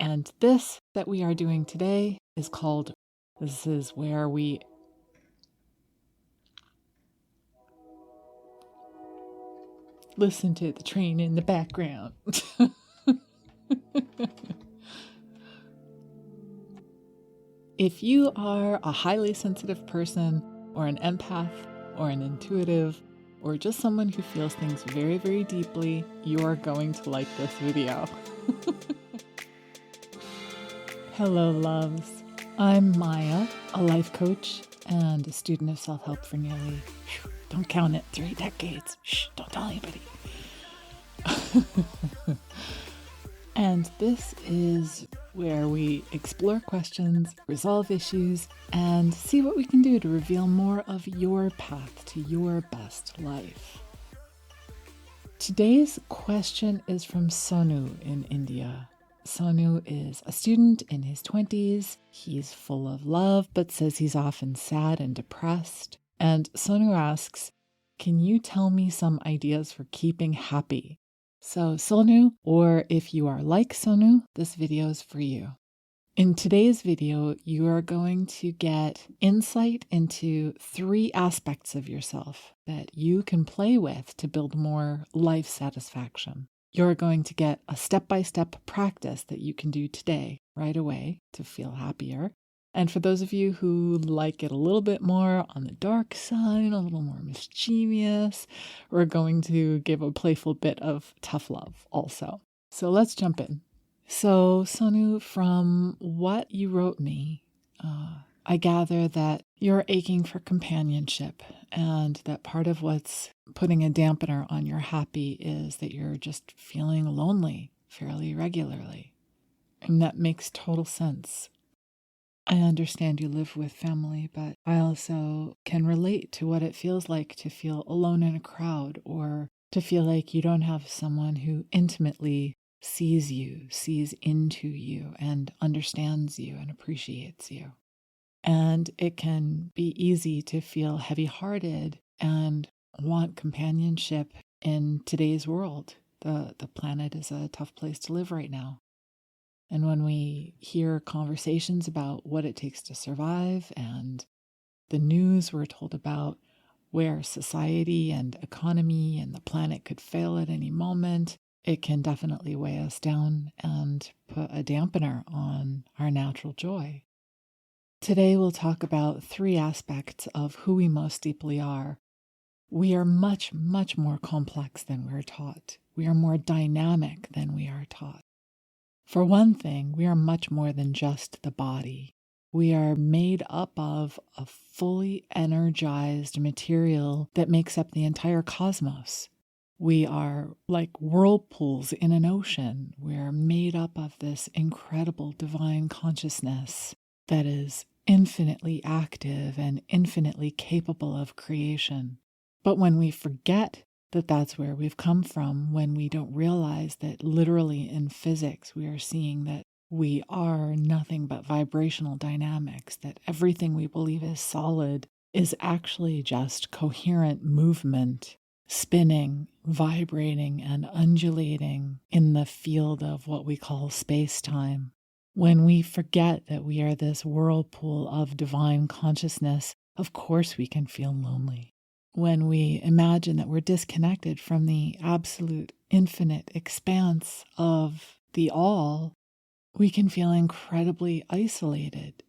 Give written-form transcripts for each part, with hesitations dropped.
And this that we are doing today is called, this is where we listen to the train in the background. If you are a highly sensitive person, or an empath, or an intuitive, or just someone who feels things very, very deeply, you're going to like this video. Hello, loves. I'm Maya, a life coach and a student of self-help for nearly, don't count it, 3 decades. Shh, don't tell anybody. And this is where we explore questions, resolve issues, and see what we can do to reveal more of your path to your best life. Today's question is from Sonu in India. Sonu is a student in his 20s. He's full of love, but says he's often sad and depressed. And Sonu asks, can you tell me some ideas for keeping happy? So Sonu, or if you are like Sonu, this video is for you. In today's video, you are going to get insight into 3 aspects of yourself that you can play with to build more life satisfaction. You're going to get a step-by-step practice that you can do today, right away, to feel happier. And for those of you who like it a little bit more on the dark side, a little more mischievous, we're going to give a playful bit of tough love also. So let's jump in. So Sonu, from what you wrote me, I gather that you're aching for companionship, and that part of what's putting a dampener on your happy is that you're just feeling lonely fairly regularly. And that makes total sense. I understand you live with family, but I also can relate to what it feels like to feel alone in a crowd, or to feel like you don't have someone who intimately sees you, sees into you, and understands you and appreciates you. And it can be easy to feel heavy-hearted and want companionship in today's world. The planet is a tough place to live right now. And when we hear conversations about what it takes to survive, and the news we're told about where society and economy and the planet could fail at any moment, it can definitely weigh us down and put a dampener on our natural joy. Today we'll talk about 3 aspects of who we most deeply are. We are much, much more complex than we're taught. We are more dynamic than we are taught. For one thing, we are much more than just the body. We are made up of a fully energized material that makes up the entire cosmos. We are like whirlpools in an ocean. We're made up of this incredible divine consciousness that is infinitely active and infinitely capable of creation. But when we forget that that's where we've come from, when we don't realize that literally in physics we are seeing that we are nothing but vibrational dynamics, that everything we believe is solid is actually just coherent movement, spinning, vibrating, and undulating in the field of what we call space-time. When we forget that we are this whirlpool of divine consciousness, of course we can feel lonely. When we imagine that we're disconnected from the absolute infinite expanse of the all, we can feel incredibly isolated.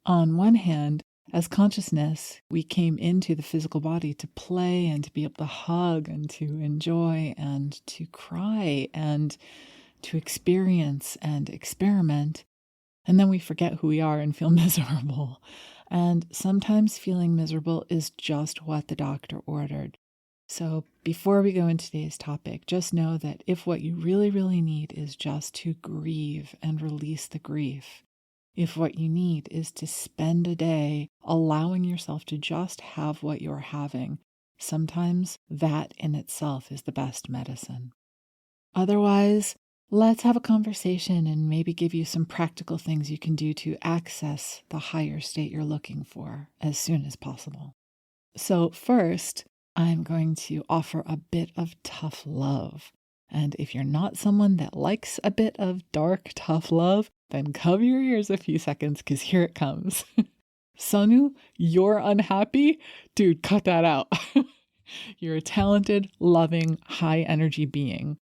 On one hand, as consciousness, we came into the physical body to play and to be able to hug and to enjoy and to cry and to experience and experiment. And then we forget who we are and feel miserable. And sometimes feeling miserable is just what the doctor ordered. So before we go into today's topic, just know that if what you really, really need is just to grieve and release the grief, if what you need is to spend a day allowing yourself to just have what you're having, sometimes that in itself is the best medicine. Otherwise, let's have a conversation and maybe give you some practical things you can do to access the higher state you're looking for as soon as possible. So first, I'm going to offer a bit of tough love. And if you're not someone that likes a bit of dark, tough love, then cover your ears a few seconds because here it comes. Sonu, you're unhappy? Dude, cut that out. You're a talented, loving, high energy being.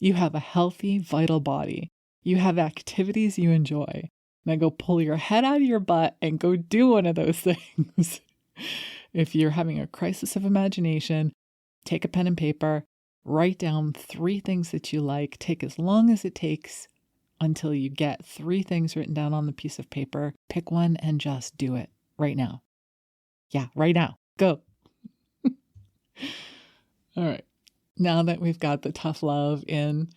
You have a healthy, vital body. You have activities you enjoy. Now go pull your head out of your butt and go do one of those things. If you're having a crisis of imagination, take a pen and paper, write down 3 things that you like. Take as long as it takes until you get 3 things written down on the piece of paper. Pick one and just do it right now. Yeah, right now. Go. All right. Now that we've got the tough love in,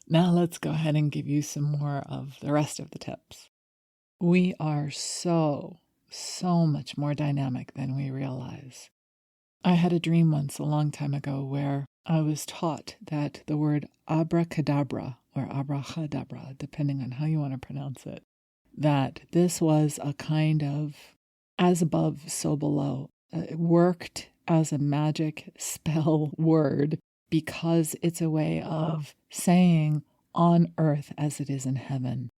now let's go ahead and give you some more of the rest of the tips. We are so much more dynamic than we realize. I had a dream once a long time ago where I was taught that the word abracadabra or abracadabra, depending on how you want to pronounce it, that this was a kind of as above, so below. It worked as a magic spell word because it's a way of saying on earth as it is in heaven.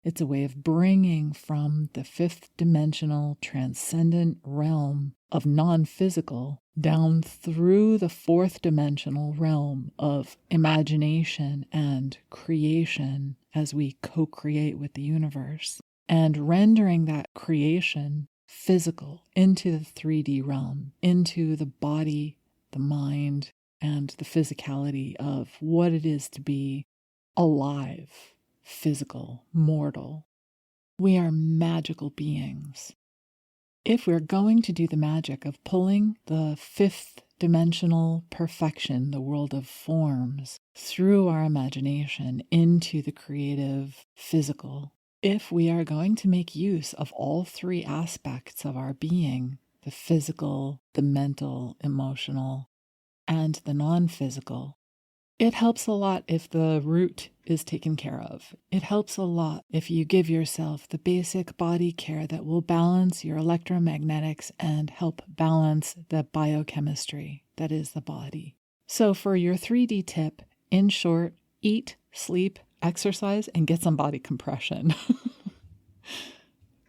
It's a way of bringing from the 5th dimensional transcendent realm of non-physical down through the 4th dimensional realm of imagination and creation as we co-create with the universe, and rendering that creation physical into the 3D realm, into the body, the mind, and the physicality of what it is to be alive, physical, mortal. We are magical beings. If we're going to do the magic of pulling the 5th dimensional perfection, the world of forms, through our imagination into the creative physical, if we are going to make use of all 3 aspects of our being, the physical, the mental, emotional, and the non-physical, it helps a lot if the root is taken care of. It helps a lot if you give yourself the basic body care that will balance your electromagnetics and help balance the biochemistry that is the body. So for your 3D tip, in short, eat, sleep, exercise, and get some body compression.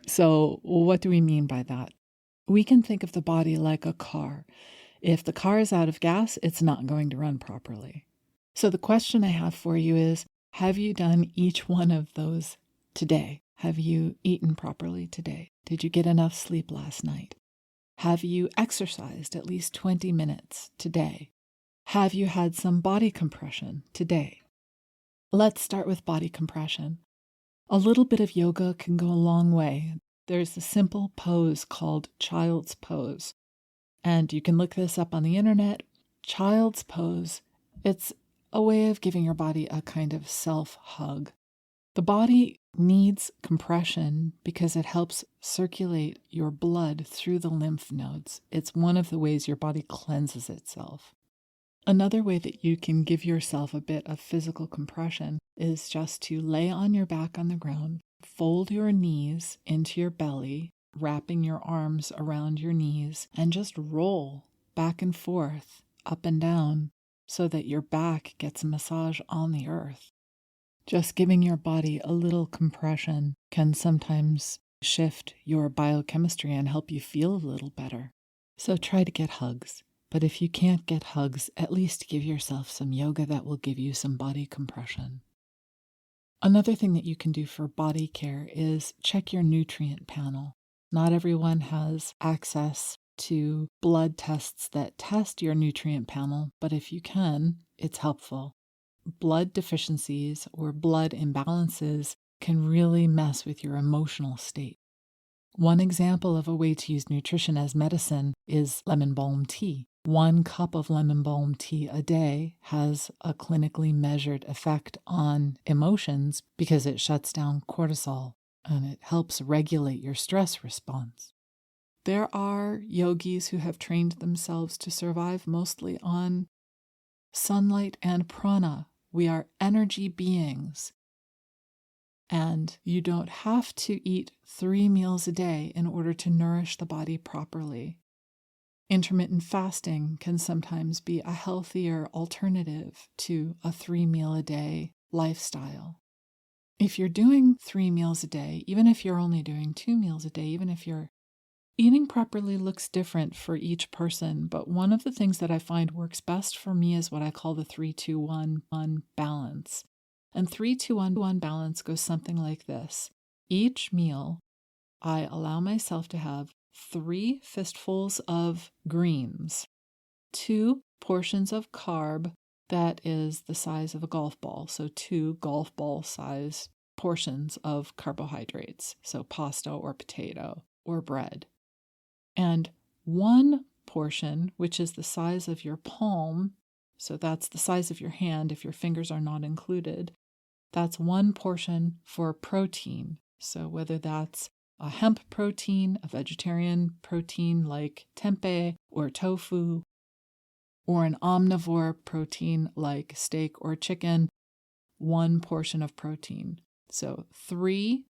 So what do we mean by that? We can think of the body like a car. If the car is out of gas, it's not going to run properly. So the question I have for you is, have you done each one of those today? Have you eaten properly today? Did you get enough sleep last night? Have you exercised at least 20 minutes today? Have you had some body compression today? Let's start with body compression. A little bit of yoga can go a long way. There's a simple pose called child's pose. And you can look this up on the internet. Child's pose. It's a way of giving your body a kind of self-hug. The body needs compression because it helps circulate your blood through the lymph nodes. It's one of the ways your body cleanses itself. Another way that you can give yourself a bit of physical compression is just to lay on your back on the ground, fold your knees into your belly, wrapping your arms around your knees, and just roll back and forth, up and down, so that your back gets a massage on the earth. Just giving your body a little compression can sometimes shift your biochemistry and help you feel a little better. So try to get hugs. But if you can't get hugs, at least give yourself some yoga that will give you some body compression. Another thing that you can do for body care is check your nutrient panel. Not everyone has access to blood tests that test your nutrient panel, but if you can, it's helpful. Blood deficiencies or blood imbalances can really mess with your emotional state. One example of a way to use nutrition as medicine is lemon balm tea. 1 cup of lemon balm tea a day has a clinically measured effect on emotions because it shuts down cortisol and it helps regulate your stress response. There are yogis who have trained themselves to survive mostly on sunlight and prana. We are energy beings. And you don't have to eat 3 meals a day in order to nourish the body properly. Intermittent fasting can sometimes be a healthier alternative to a 3-meal-a-day lifestyle. If you're doing 3 meals a day, even if you're only doing 2 meals a day, even if you're eating properly, looks different for each person. But one of the things that I find works best for me is what I call the 3-2-1-1 balance. And 3-2-1-1 balance goes something like this. Each meal, I allow myself to have 3 fistfuls of greens, 2 portions of carb that is the size of a golf ball, so 2 golf ball size portions of carbohydrates, so pasta or potato or bread, and 1 portion, which is the size of your palm, so that's the size of your hand if your fingers are not included, that's 1 portion for protein. So whether that's a hemp protein, a vegetarian protein like tempeh or tofu, or an omnivore protein like steak or chicken, 1 portion of protein. So 3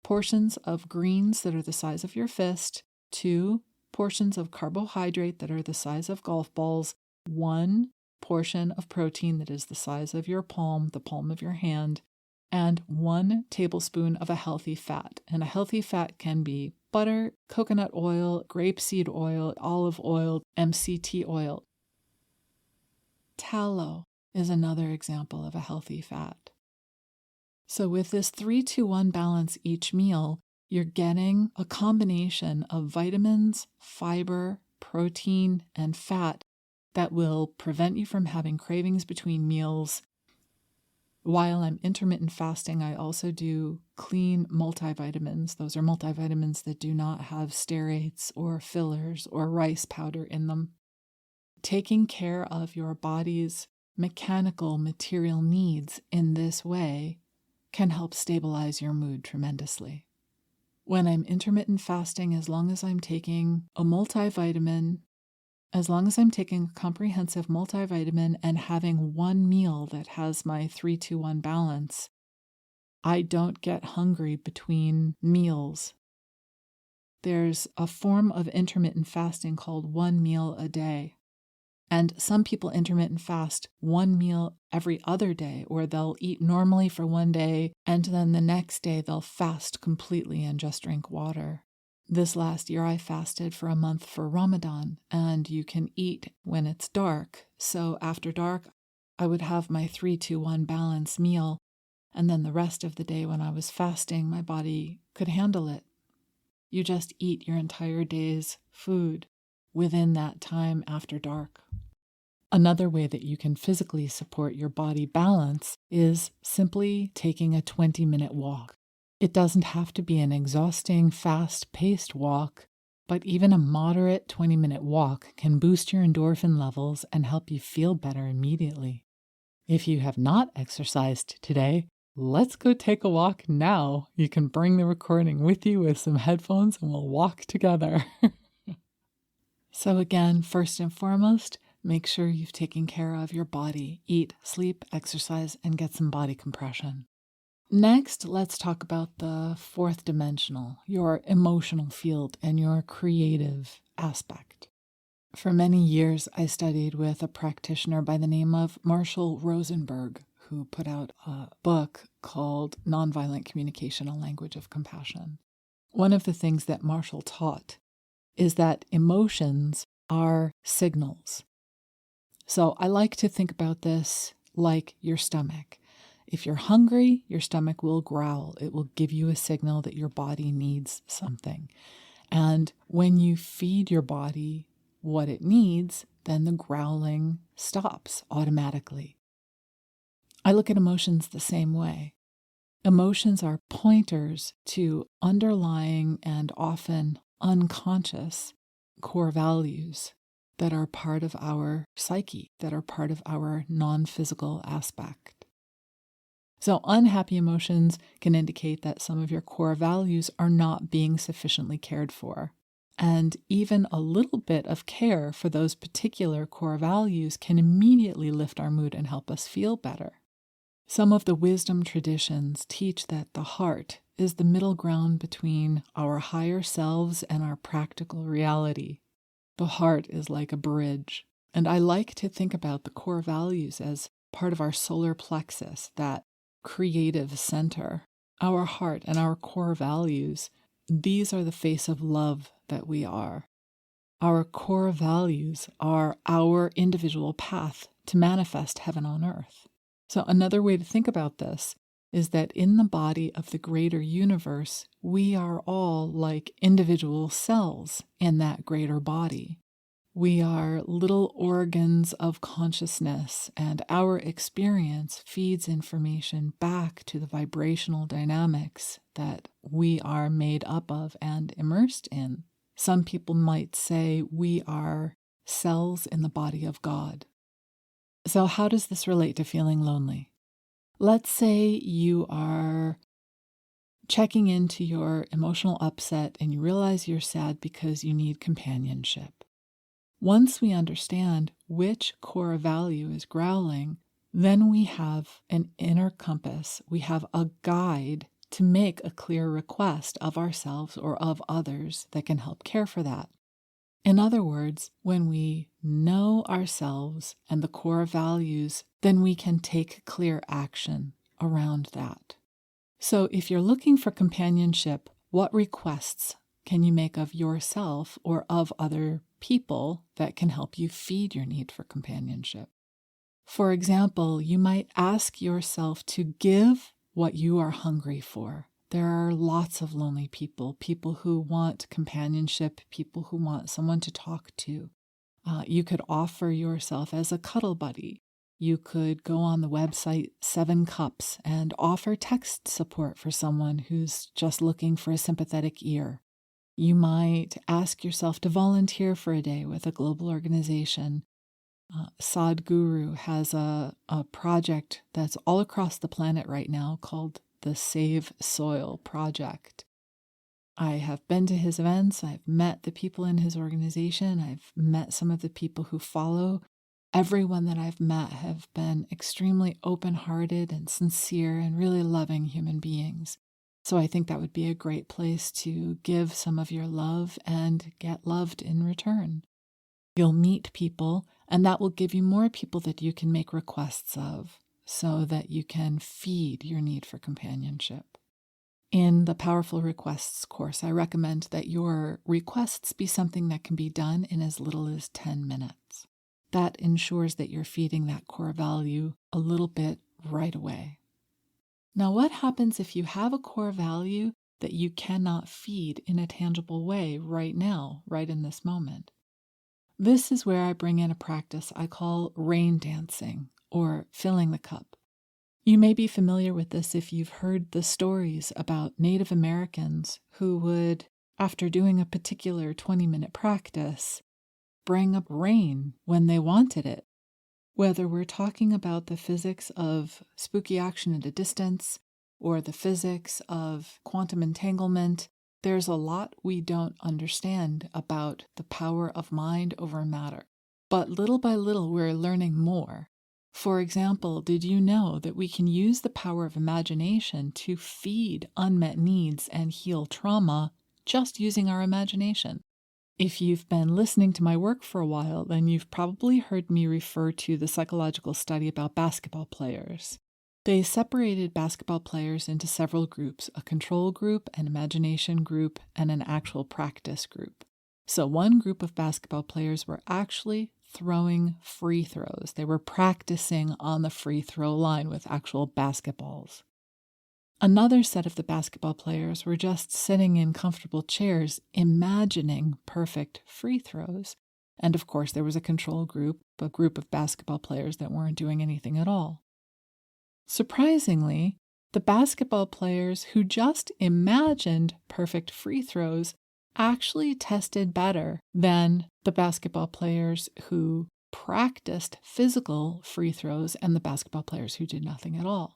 portions of greens that are the size of your fist, 2 portions of carbohydrate that are the size of golf balls, 1 portion of protein that is the size of your palm, the palm of your hand, and 1 tablespoon of a healthy fat. And a healthy fat can be butter, coconut oil, grapeseed oil, olive oil, MCT oil. Tallow is another example of a healthy fat. So with this 3-2-1 balance each meal, you're getting a combination of vitamins, fiber, protein, and fat that will prevent you from having cravings between meals. While I'm intermittent fasting, I also do clean multivitamins. Those are multivitamins that do not have stearates or fillers or rice powder in them. Taking care of your body's mechanical material needs in this way can help stabilize your mood tremendously. When I'm intermittent fasting, as long as I'm taking a multivitamin, as long as I'm taking a comprehensive multivitamin and having 1 meal that has my 3-2-1 balance, I don't get hungry between meals. There's a form of intermittent fasting called 1 meal a day. And some people intermittent fast 1 meal every other day, or they'll eat normally for 1 day, and then the next day they'll fast completely and just drink water. This last year I fasted for a month for Ramadan, and you can eat when it's dark. So after dark, I would have my 3-2-1 balance meal, and then the rest of the day when I was fasting, my body could handle it. You just eat your entire day's food within that time after dark. Another way that you can physically support your body balance is simply taking a 20-minute walk. It doesn't have to be an exhausting, fast-paced walk, but even a moderate 20-minute walk can boost your endorphin levels and help you feel better immediately. If you have not exercised today, let's go take a walk now. You can bring the recording with you with some headphones and we'll walk together. So again, first and foremost, make sure you've taken care of your body. Eat, sleep, exercise, and get some body compression. Next, let's talk about the 4th dimensional, your emotional field and your creative aspect. For many years, I studied with a practitioner by the name of Marshall Rosenberg, who put out a book called Nonviolent Communication, A Language of Compassion. One of the things that Marshall taught is that emotions are signals. So I like to think about this like your stomach. If you're hungry, your stomach will growl. It will give you a signal that your body needs something. And when you feed your body what it needs, then the growling stops automatically. I look at emotions the same way. Emotions are pointers to underlying and often unconscious core values that are part of our psyche, that are part of our non-physical aspect. So unhappy emotions can indicate that some of your core values are not being sufficiently cared for. And even a little bit of care for those particular core values can immediately lift our mood and help us feel better. Some of the wisdom traditions teach that the heart is the middle ground between our higher selves and our practical reality. The heart is like a bridge. And I like to think about the core values as part of our solar plexus, that creative center. Our heart and our core values, these are the face of love that we are. Our core values are our individual path to manifest heaven on earth. So another way to think about this is that in the body of the greater universe, we are all like individual cells in that greater body. We are little organs of consciousness, and our experience feeds information back to the vibrational dynamics that we are made up of and immersed in. Some people might say we are cells in the body of God. So how does this relate to feeling lonely? Let's say you are checking into your emotional upset and you realize you're sad because you need companionship. Once we understand which core value is growling, then we have an inner compass. We have a guide to make a clear request of ourselves or of others that can help care for that. In other words, when we know ourselves and the core values, then we can take clear action around that. So if you're looking for companionship, what requests can you make of yourself or of other people that can help you feed your need for companionship? For example, you might ask yourself to give what you are hungry for. There are lots of lonely people, people who want companionship, people who want someone to talk to. You could offer yourself as a cuddle buddy. You could go on the website 7 Cups and offer text support for someone who's just looking for a sympathetic ear. You might ask yourself to volunteer for a day with a global organization. Sadhguru has a project that's all across the planet right now called the Save Soil Project. I have been to his events. I've met the people in his organization. I've met some of the people who follow. Everyone that I've met have been extremely open-hearted and sincere and really loving human beings. So I think that would be a great place to give some of your love and get loved in return. You'll meet people, and that will give you more people that you can make requests of so that you can feed your need for companionship. In the Powerful Requests course, I recommend that your requests be something that can be done in as little as 10 minutes. That ensures that you're feeding that core value a little bit right away. Now, what happens if you have a core value that you cannot feed in a tangible way right now, right in this moment? This is where I bring in a practice I call rain dancing, or filling the cup. You may be familiar with this if you've heard the stories about Native Americans who would, after doing a particular 20-minute practice, bring up rain when they wanted it. Whether we're talking about the physics of spooky action at a distance or the physics of quantum entanglement, there's a lot we don't understand about the power of mind over matter. But little by little, we're learning more. For example, did you know that we can use the power of imagination to feed unmet needs and heal trauma just using our imagination? If you've been listening to my work for a while, then you've probably heard me refer to the psychological study about basketball players. They separated basketball players into several groups, a control group, an imagination group, and an actual practice group. So one group of basketball players were actually throwing free throws. They were practicing on the free throw line with actual basketballs. Another set of the basketball players were just sitting in comfortable chairs, imagining perfect free throws. And of course, there was a control group, a group of basketball players that weren't doing anything at all. Surprisingly, the basketball players who just imagined perfect free throws actually tested better than the basketball players who practiced physical free throws and the basketball players who did nothing at all.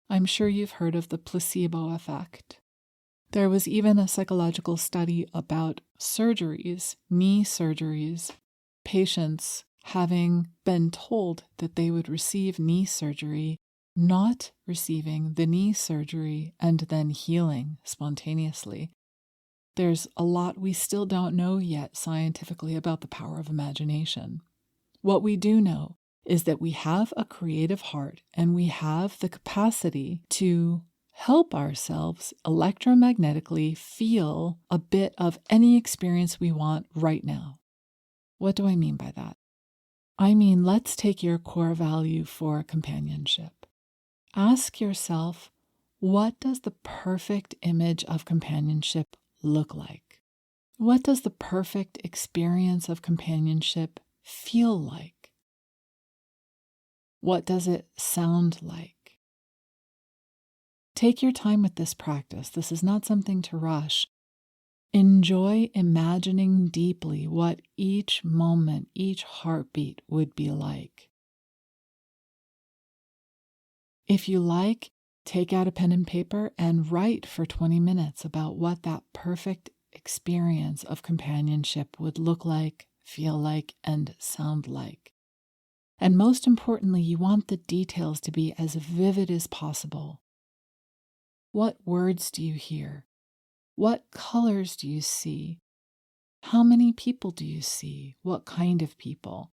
I'm sure you've heard of the placebo effect. There was even a psychological study about surgeries, knee surgeries, patients having been told that they would receive knee surgery, not receiving the knee surgery and then healing spontaneously. There's a lot we still don't know yet scientifically about the power of imagination. What we do know is that we have a creative heart and we have the capacity to help ourselves electromagnetically feel a bit of any experience we want right now. What do I mean by that? I mean, let's take your core value for companionship. Ask yourself, what does the perfect image of companionship look like? What does the perfect experience of companionship feel like? What does it sound like? Take your time with this practice. This is not something to rush. Enjoy imagining deeply what each moment, each heartbeat would be like. If you like, take out a pen and paper and write for 20 minutes about what that perfect experience of companionship would look like, feel like, and sound like. And most importantly, you want the details to be as vivid as possible. What words do you hear? What colors do you see? How many people do you see? What kind of people?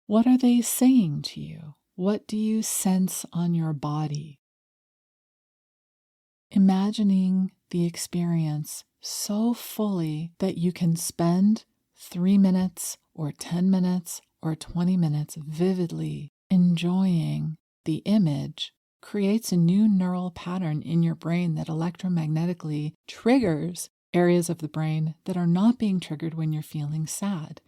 What are they saying to you? What do you sense on your body? Imagining the experience so fully that you can spend 3 minutes or 10 minutes or 20 minutes vividly enjoying the image creates a new neural pattern in your brain that electromagnetically triggers areas of the brain that are not being triggered when you're feeling sad.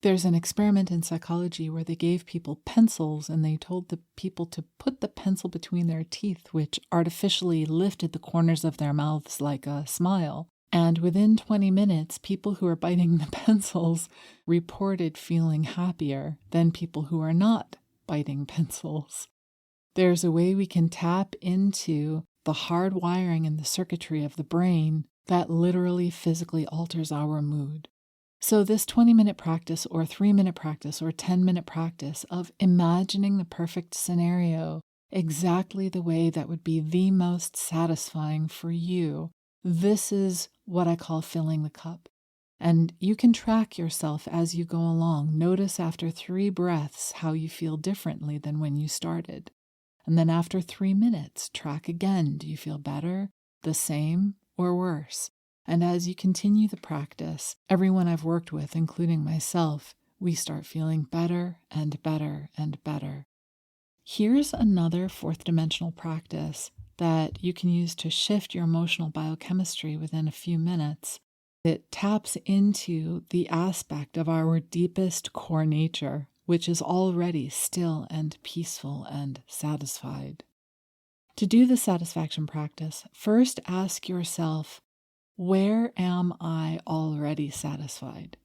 There's an experiment in psychology where they gave people pencils and they told the people to put the pencil between their teeth, which artificially lifted the corners of their mouths like a smile. And within 20 minutes, people who are biting the pencils reported feeling happier than people who are not biting pencils. There's a way we can tap into the hard wiring and the circuitry of the brain that literally physically alters our mood. So this 20-minute practice or 3-minute practice or 10-minute practice of imagining the perfect scenario exactly the way that would be the most satisfying for you, this is what I call filling the cup. And you can track yourself as you go along. Notice after 3 breaths how you feel differently than when you started. And then after 3 minutes, track again. Do you feel better, the same, or worse? And as you continue the practice, everyone I've worked with, including myself, we start feeling better and better and better. Here's another 4th dimensional practice that you can use to shift your emotional biochemistry within a few minutes. It taps into the aspect of our deepest core nature, which is already still and peaceful and satisfied. To do the satisfaction practice, first ask yourself, where am I already satisfied?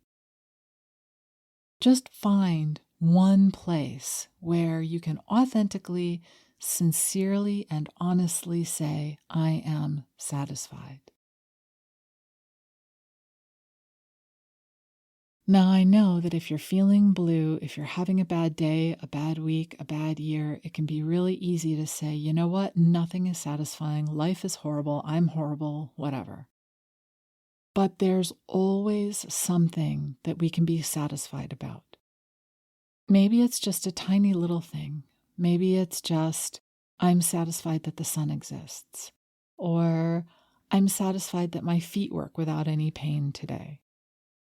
Just find one place where you can authentically, sincerely, and honestly say, I am satisfied. Now, I know that if you're feeling blue, if you're having a bad day, a bad week, a bad year, it can be really easy to say, you know what, nothing is satisfying, life is horrible, I'm horrible, whatever. But there's always something that we can be satisfied about. Maybe it's just a tiny little thing. Maybe it's just, I'm satisfied that the sun exists. Or I'm satisfied that my feet work without any pain today.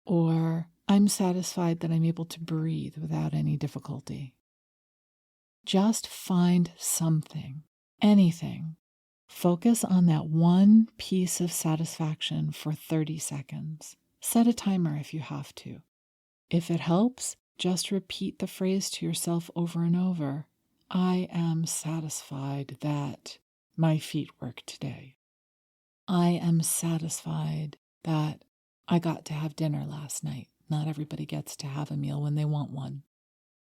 Or I'm satisfied that I'm able to breathe without any difficulty. Just find something, anything. Focus on that one piece of satisfaction for 30 seconds. Set a timer if you have to. If it helps, just repeat the phrase to yourself over and over. I am satisfied that my feet work today. I am satisfied that I got to have dinner last night. Not everybody gets to have a meal when they want one.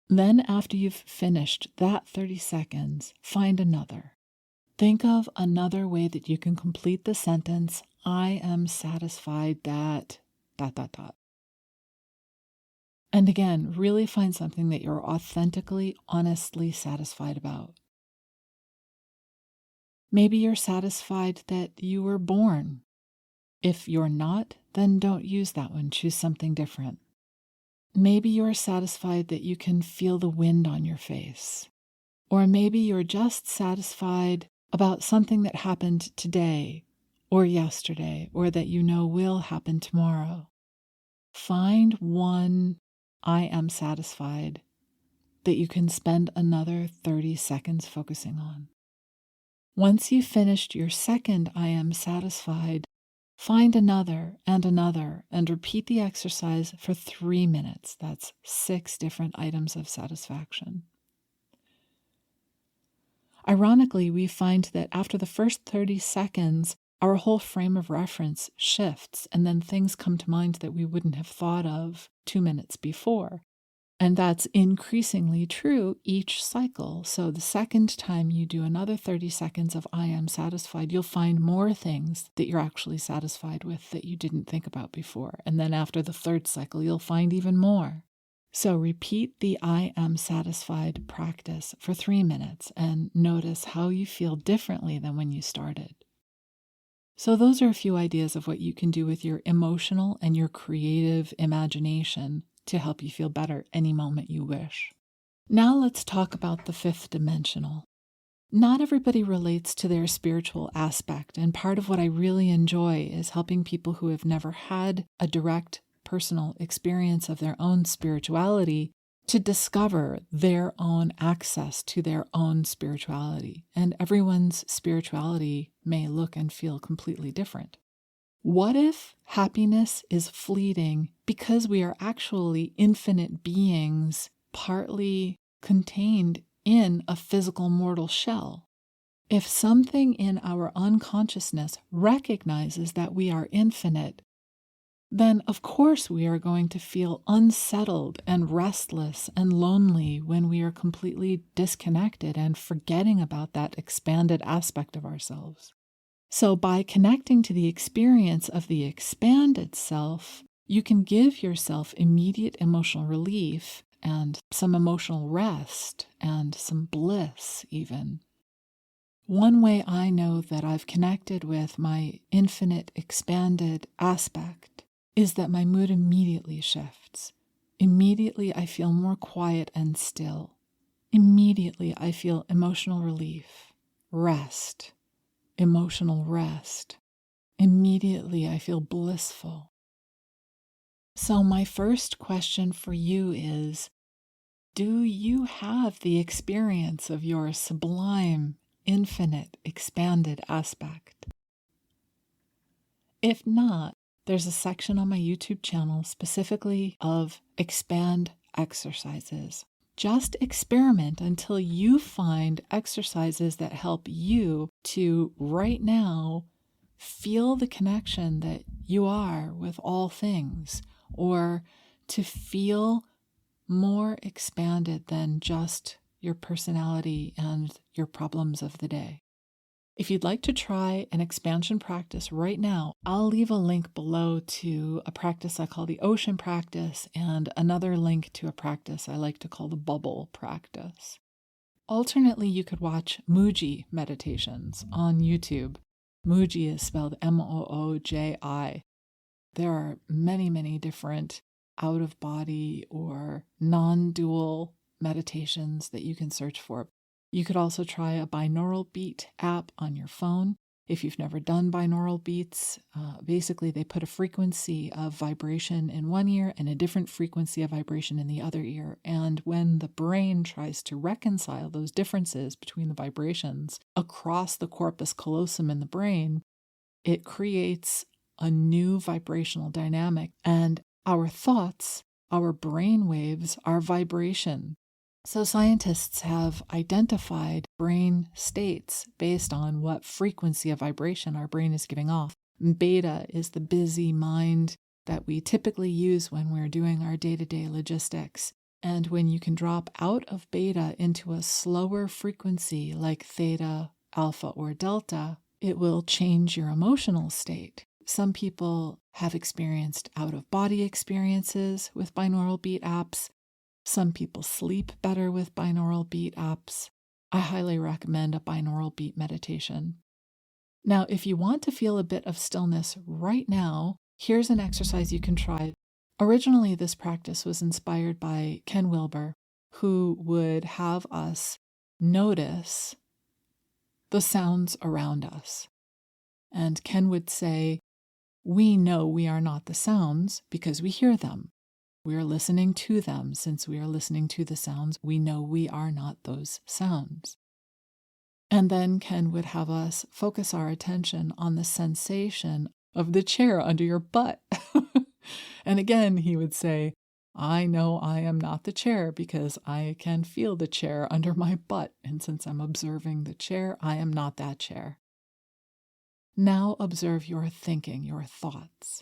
Then after you've finished that 30 seconds, find another. Think of another way that you can complete the sentence, I am satisfied that ... And again, really find something that you're authentically, honestly satisfied about. Maybe you're satisfied that you were born. If you're not, then don't use that one. Choose something different. Maybe you're satisfied that you can feel the wind on your face. Or maybe you're just satisfied about something that happened today or yesterday or that you know will happen tomorrow. Find one I am satisfied that you can spend another 30 seconds focusing on. Once you've finished your second I am satisfied, find another and repeat the exercise for 3 minutes. That's 6 different items of satisfaction. Ironically, we find that after the first 30 seconds, our whole frame of reference shifts, and then things come to mind that we wouldn't have thought of 2 minutes before. And that's increasingly true each cycle. So the second time you do another 30 seconds of I am satisfied, you'll find more things that you're actually satisfied with that you didn't think about before. And then after the third cycle, you'll find even more. So repeat the I am satisfied practice for 3 minutes and notice how you feel differently than when you started. So those are a few ideas of what you can do with your emotional and your creative imagination to help you feel better any moment you wish. Now let's talk about the fifth dimensional. Not everybody relates to their spiritual aspect, and part of what I really enjoy is helping people who have never had a direct personal experience of their own spirituality to discover their own access to their own spirituality. And everyone's spirituality may look and feel completely different. What if happiness is fleeting because we are actually infinite beings, partly contained in a physical mortal shell? If something in our unconsciousness recognizes that we are infinite, then of course we are going to feel unsettled and restless and lonely when we are completely disconnected and forgetting about that expanded aspect of ourselves. So by connecting to the experience of the expanded self, you can give yourself immediate emotional relief and some emotional rest and some bliss even. One way I know that I've connected with my infinite expanded aspect is that my mood immediately shifts. Immediately I feel more quiet and still. Immediately I feel emotional relief, rest. Emotional rest. Immediately I feel blissful. So my first question for you is, do you have the experience of your sublime, infinite, expanded aspect? If not, there's a section on my YouTube channel specifically of expand exercises. Just experiment until you find exercises that help you to right now feel the connection that you are with all things, or to feel more expanded than just your personality and your problems of the day. If you'd like to try an expansion practice right now, I'll leave a link below to a practice I call the ocean practice and another link to a practice I like to call the bubble practice. Alternately, you could watch Mooji meditations on YouTube. Mooji is spelled Mooji. There are many, many different out-of-body or non-dual meditations that you can search for. You could also try a binaural beat app on your phone. If you've never done binaural beats, basically they put a frequency of vibration in one ear and a different frequency of vibration in the other ear. And when the brain tries to reconcile those differences between the vibrations across the corpus callosum in the brain, it creates a new vibrational dynamic. And our thoughts, our brain waves, are vibration. So scientists have identified brain states based on what frequency of vibration our brain is giving off. Beta is the busy mind that we typically use when we're doing our day-to-day logistics. And when you can drop out of beta into a slower frequency like theta, alpha, or delta, it will change your emotional state. Some people have experienced out-of-body experiences with binaural beat apps. Some people sleep better with binaural beat apps. I highly recommend a binaural beat meditation. Now, if you want to feel a bit of stillness right now, here's an exercise you can try. Originally, this practice was inspired by Ken Wilber, who would have us notice the sounds around us. And Ken would say, we know we are not the sounds because we hear them. We are listening to them. Since we are listening to the sounds, we know we are not those sounds. And then Ken would have us focus our attention on the sensation of the chair under your butt. And again, he would say, I know I am not the chair because I can feel the chair under my butt. And since I'm observing the chair, I am not that chair. Now observe your thinking, your thoughts.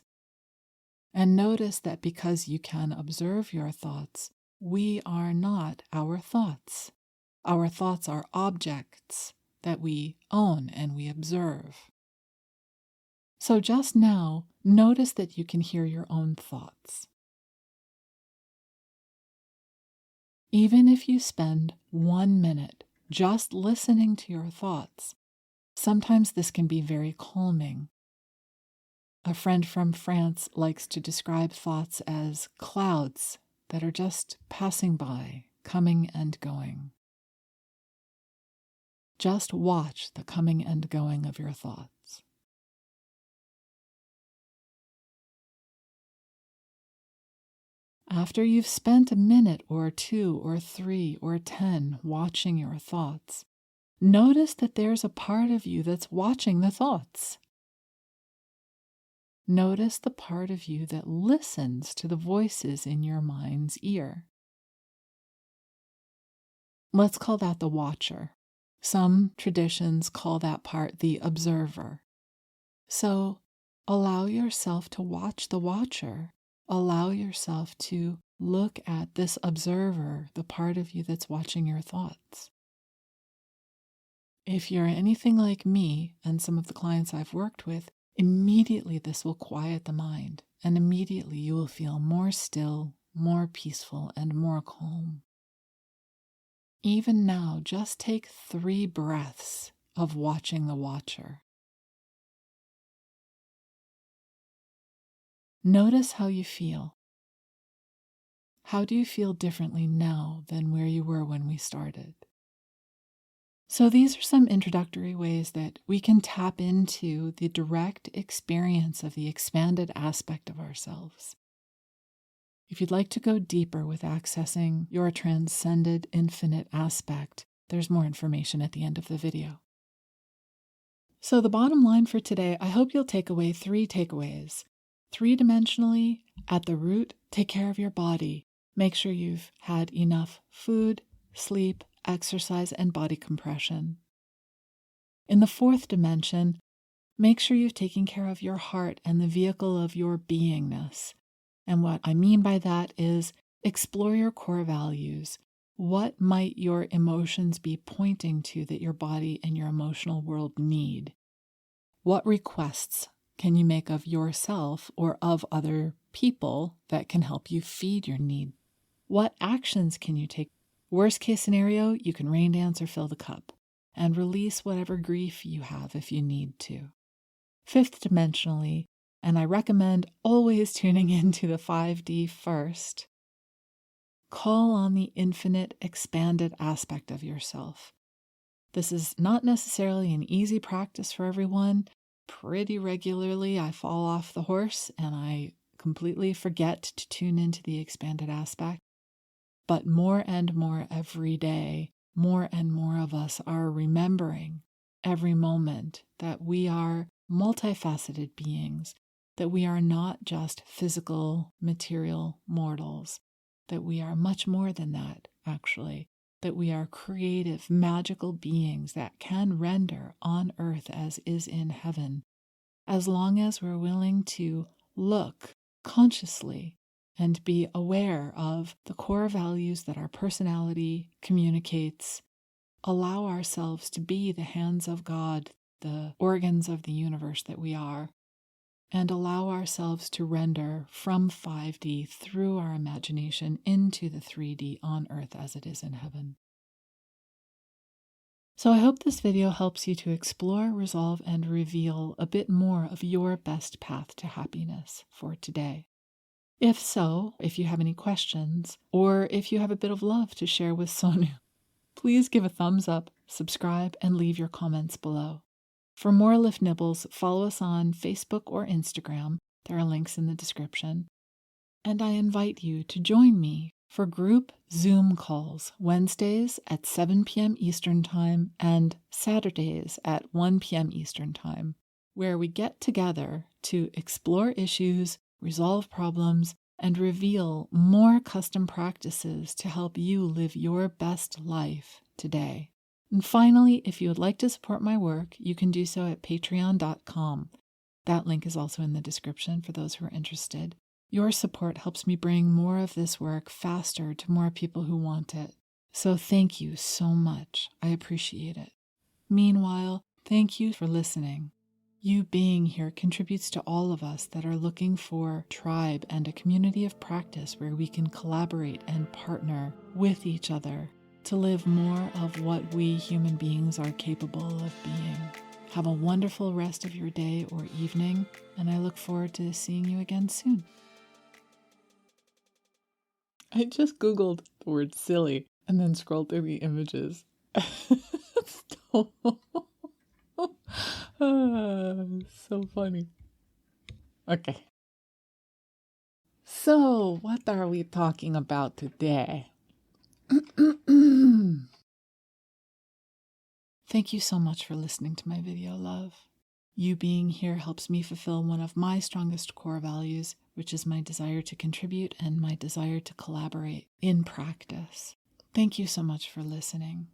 And notice that because you can observe your thoughts, we are not our thoughts. Our thoughts are objects that we own and we observe. So just now, notice that you can hear your own thoughts. Even if you spend 1 minute just listening to your thoughts, sometimes this can be very calming. A friend from France likes to describe thoughts as clouds that are just passing by, coming and going. Just watch the coming and going of your thoughts. After you've spent a minute or 2 or 3 or 10 watching your thoughts, notice that there's a part of you that's watching the thoughts. Notice the part of you that listens to the voices in your mind's ear. Let's call that the watcher. Some traditions call that part the observer. So allow yourself to watch the watcher. Allow yourself to look at this observer, the part of you that's watching your thoughts. If you're anything like me and some of the clients I've worked with, immediately this will quiet the mind, and immediately you will feel more still, more peaceful, and more calm. Even now, just take 3 breaths of watching the watcher. Notice how you feel. How do you feel differently now than where you were when we started? So these are some introductory ways that we can tap into the direct experience of the expanded aspect of ourselves. If you'd like to go deeper with accessing your transcended infinite aspect, there's more information at the end of the video. So the bottom line for today, I hope you'll take away 3 takeaways. 3-dimensionally, at the root, take care of your body. Make sure you've had enough food, sleep, exercise, and body compression. In the 4th dimension, make sure you've taken care of your heart and the vehicle of your beingness. And what I mean by that is explore your core values. What might your emotions be pointing to that your body and your emotional world need? What requests can you make of yourself or of other people that can help you feed your need? What actions can you take? Worst case scenario, you can rain dance or fill the cup and release whatever grief you have if you need to. 5th dimensionally, and I recommend always tuning into the 5D first, call on the infinite expanded aspect of yourself. This is not necessarily an easy practice for everyone. Pretty regularly I fall off the horse and I completely forget to tune into the expanded aspect. But more and more every day, more and more of us are remembering every moment that we are multifaceted beings, that we are not just physical, material mortals, that we are much more than that, actually, that we are creative, magical beings that can render on earth as is in heaven, as long as we're willing to look consciously and be aware of the core values that our personality communicates, allow ourselves to be the hands of God, the organs of the universe that we are, and allow ourselves to render from 5D through our imagination into the 3D on earth as it is in heaven. So I hope this video helps you to explore, resolve, and reveal a bit more of your best path to happiness for today. If so, if you have any questions, or if you have a bit of love to share with Sonu, please give a thumbs up, subscribe, and leave your comments below. For more Lift Nibbles, follow us on Facebook or Instagram. There are links in the description. And I invite you to join me for group Zoom calls Wednesdays at 7 p.m. Eastern Time and Saturdays at 1 p.m. Eastern Time, where we get together to explore issues, resolve problems, and reveal more custom practices to help you live your best life today. And finally, if you would like to support my work, you can do so at patreon.com. That link is also in the description for those who are interested. Your support helps me bring more of this work faster to more people who want it. So thank you so much. I appreciate it. Meanwhile, thank you for listening. You being here contributes to all of us that are looking for tribe and a community of practice where we can collaborate and partner with each other to live more of what we human beings are capable of being. Have a wonderful rest of your day or evening, and I look forward to seeing you again soon. I just Googled the word silly and then scrolled through the images. So funny. Okay. So, what are we talking about today? Thank you so much for listening to my video, love. You being here helps me fulfill one of my strongest core values, which is my desire to contribute and my desire to collaborate in practice. Thank you so much for listening.